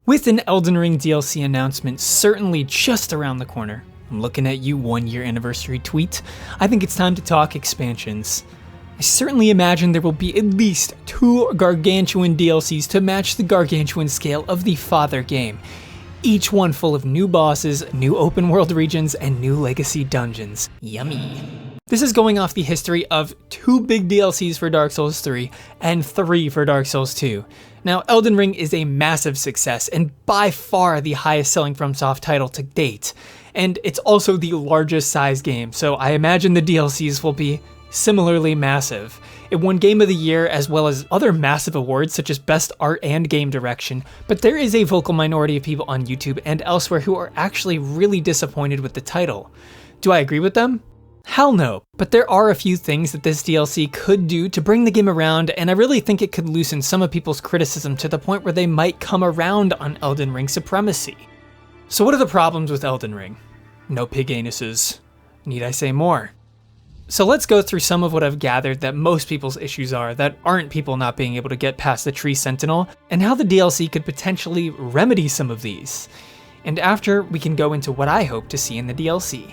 With an Elden Ring DLC announcement certainly just around the corner, I'm looking at you 1-year anniversary tweet, I think it's time to talk expansions. I certainly imagine there will be at least 2 gargantuan DLCs to match the gargantuan scale of the father game, each one full of new bosses, new open world regions, and new legacy dungeons. Yummy. This is going off the history of 2 big DLCs for Dark Souls 3 and 3 for Dark Souls 2. Now, Elden Ring is a massive success and by far the highest selling FromSoft title to date, and it's also the largest size game, so I imagine the DLCs will be similarly massive. It won Game of the Year as well as other massive awards such as Best Art and Game Direction, but there is a vocal minority of people on YouTube and elsewhere who are actually really disappointed with the title. Do I agree with them? Hell no, but there are a few things that this DLC could do to bring the game around, and I really think it could loosen some of people's criticism to the point where they might come around on Elden Ring supremacy. So what are the problems with Elden Ring? No pig anuses. Need I say more? So let's go through some of what I've gathered that most people's issues are that aren't people not being able to get past the Tree Sentinel, and how the DLC could potentially remedy some of these. And after, we can go into what I hope to see in the DLC.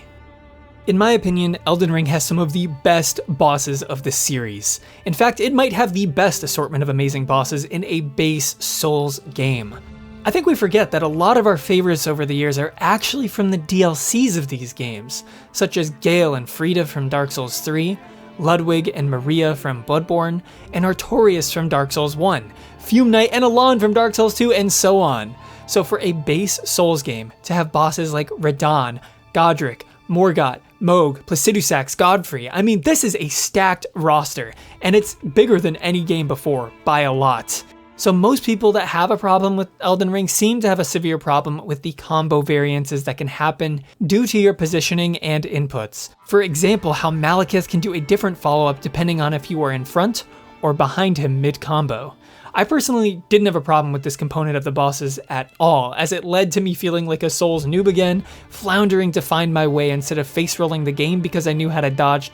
In my opinion, Elden Ring has some of the best bosses of the series. In fact, it might have the best assortment of amazing bosses in a base Souls game. I think we forget that a lot of our favorites over the years are actually from the DLCs of these games, such as Gale and Frida from Dark Souls 3, Ludwig and Maria from Bloodborne, and Artorias from Dark Souls 1, Fume Knight and Alon from Dark Souls 2, and so on. So for a base Souls game, to have bosses like Radahn, Godric, Morgott, Mohg, Placidusax, Godfrey, I mean, this is a stacked roster, and it's bigger than any game before, by a lot. So most people that have a problem with Elden Ring seem to have a severe problem with the combo variances that can happen due to your positioning and inputs. For example, how Malekith can do a different follow-up depending on if you are in front or behind him mid-combo. I personally didn't have a problem with this component of the bosses at all, as it led to me feeling like a Souls noob again, floundering to find my way instead of face-rolling the game because I knew how to dodge,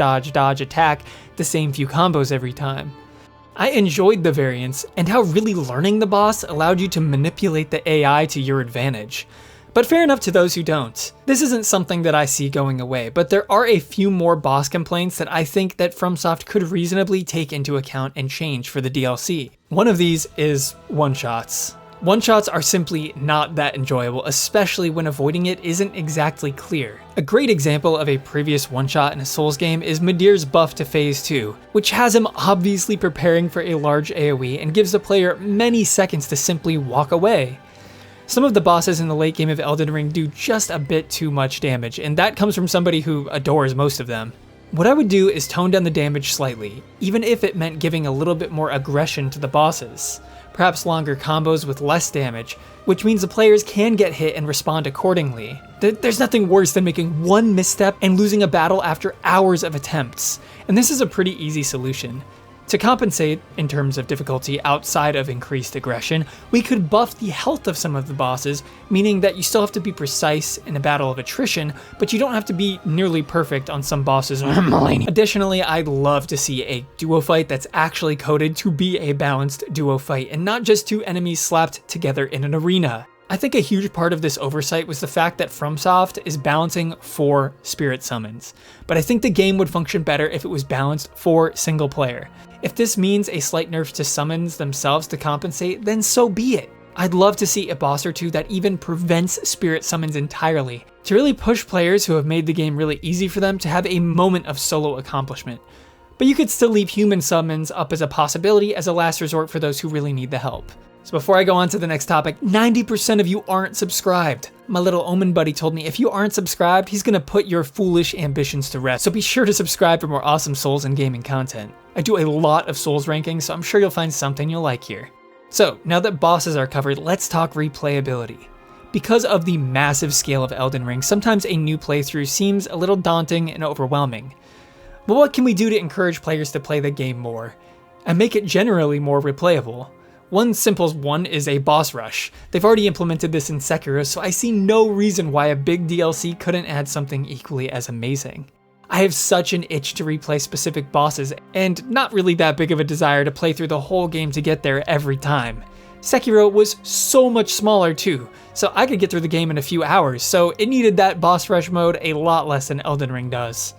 attack the same few combos every time. I enjoyed the variance, and how really learning the boss allowed you to manipulate the AI to your advantage. But fair enough to those who don't. This isn't something that I see going away, but there are a few more boss complaints that I think that FromSoft could reasonably take into account and change for the DLC. One of these is one-shots. One-shots are simply not that enjoyable, especially when avoiding it isn't exactly clear. A great example of a previous one-shot in a Souls game is Midir's buff to Phase 2, which has him obviously preparing for a large AoE and gives the player many seconds to simply walk away. Some of the bosses in the late game of Elden Ring do just a bit too much damage, and that comes from somebody who adores most of them. What I would do is tone down the damage slightly, even if it meant giving a little bit more aggression to the bosses. Perhaps longer combos with less damage, which means the players can get hit and respond accordingly. There's nothing worse than making one misstep and losing a battle after hours of attempts, and this is a pretty easy solution. To compensate, in terms of difficulty outside of increased aggression, we could buff the health of some of the bosses, meaning that you still have to be precise in a battle of attrition, but you don't have to be nearly perfect on some bosses. Additionally, I'd love to see a duo fight that's actually coded to be a balanced duo fight, and not just 2 enemies slapped together in an arena. I think a huge part of this oversight was the fact that FromSoft is balancing 4 spirit summons, but I think the game would function better if it was balanced for single player. If this means a slight nerf to summons themselves to compensate, then so be it. I'd love to see a boss or 2 that even prevents spirit summons entirely, to really push players who have made the game really easy for them to have a moment of solo accomplishment. But you could still leave human summons up as a possibility as a last resort for those who really need the help. So before I go on to the next topic, 90% of you aren't subscribed. My little Omen buddy told me if you aren't subscribed, he's gonna put your foolish ambitions to rest. So be sure to subscribe for more awesome Souls and gaming content. I do a lot of Souls rankings, so I'm sure you'll find something you'll like here. So now that bosses are covered, let's talk replayability. Because of the massive scale of Elden Ring, sometimes a new playthrough seems a little daunting and overwhelming. But what can we do to encourage players to play the game more and make it generally more replayable? One simple one is a boss rush. They've already implemented this in Sekiro, so I see no reason why a big DLC couldn't add something equally as amazing. I have such an itch to replay specific bosses, and not really that big of a desire to play through the whole game to get there every time. Sekiro was so much smaller too, so I could get through the game in a few hours, so it needed that boss rush mode a lot less than Elden Ring does.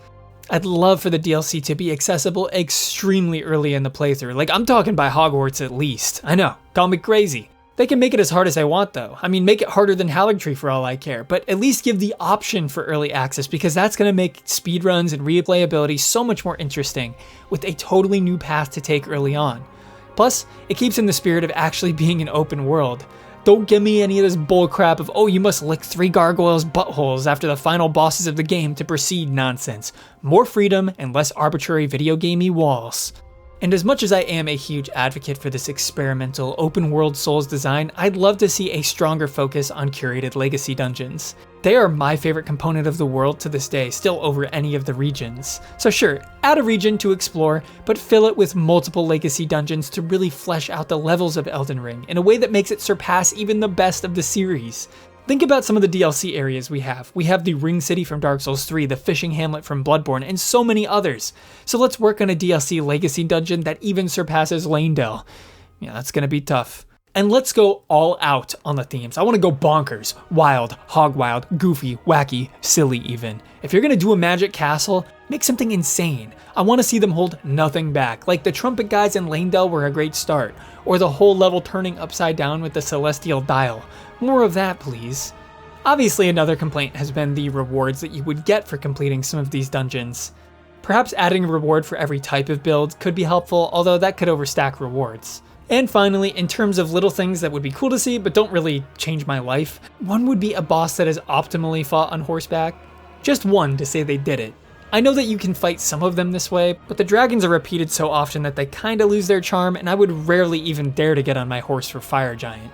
I'd love for the DLC to be accessible extremely early in the playthrough, like I'm talking by Hogwarts at least. I know, call me crazy. They can make it as hard as I want though. I mean, make it harder than Haligtree for all I care, but at least give the option for early access because that's going to make speedruns and replayability so much more interesting with a totally new path to take early on. Plus, it keeps in the spirit of actually being an open world. Don't give me any of this bullcrap of, oh, you must lick 3 gargoyles' buttholes after the final bosses of the game to proceed nonsense. More freedom and less arbitrary video gamey walls. And as much as I am a huge advocate for this experimental open world Souls design, I'd love to see a stronger focus on curated legacy dungeons. They are my favorite component of the world to this day, still over any of the regions. So sure, add a region to explore, but fill it with multiple legacy dungeons to really flesh out the levels of Elden Ring in a way that makes it surpass even the best of the series. Think about some of the DLC areas we have. We have the Ring City from Dark Souls 3, the Fishing Hamlet from Bloodborne, and so many others. So let's work on a DLC legacy dungeon that even surpasses Lanedale. Yeah, that's gonna be tough. And let's go all out on the themes. I want to go bonkers, wild, hog wild, goofy, wacky, silly even. If you're gonna do a magic castle, make something insane. I want to see them hold nothing back, like the trumpet guys in Lanedale were a great start, or the whole level turning upside down with the celestial dial. More of that, please. Obviously, another complaint has been the rewards that you would get for completing some of these dungeons. Perhaps adding a reward for every type of build could be helpful, although that could overstack rewards. And finally, in terms of little things that would be cool to see but don't really change my life, one would be a boss that is optimally fought on horseback. Just one to say they did it. I know that you can fight some of them this way, but the dragons are repeated so often that they kinda lose their charm, and I would rarely even dare to get on my horse for Fire Giant.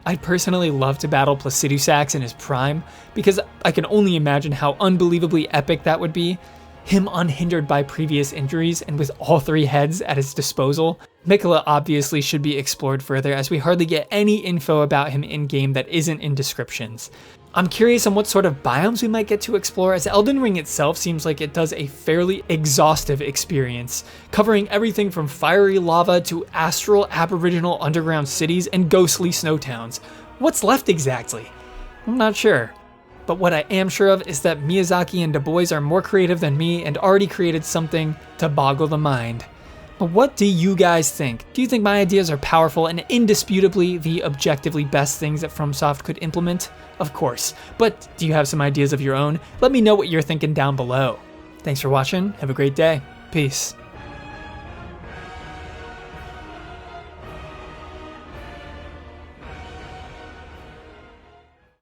I'd personally love to battle Placidusax in his prime, because I can only imagine how unbelievably epic that would be. Him unhindered by previous injuries and with all 3 heads at his disposal. Miquella obviously should be explored further as we hardly get any info about him in-game that isn't in descriptions. I'm curious on what sort of biomes we might get to explore, as Elden Ring itself seems like it does a fairly exhaustive experience, covering everything from fiery lava to astral aboriginal underground cities and ghostly snow towns. What's left exactly? I'm not sure. But what I am sure of is that Miyazaki and Du Bois are more creative than me and already created something to boggle the mind. But what do you guys think? Do you think my ideas are powerful and indisputably the objectively best things that FromSoft could implement? Of course, but do you have some ideas of your own? Let me know what you're thinking down below. Thanks for watching, have a great day, peace.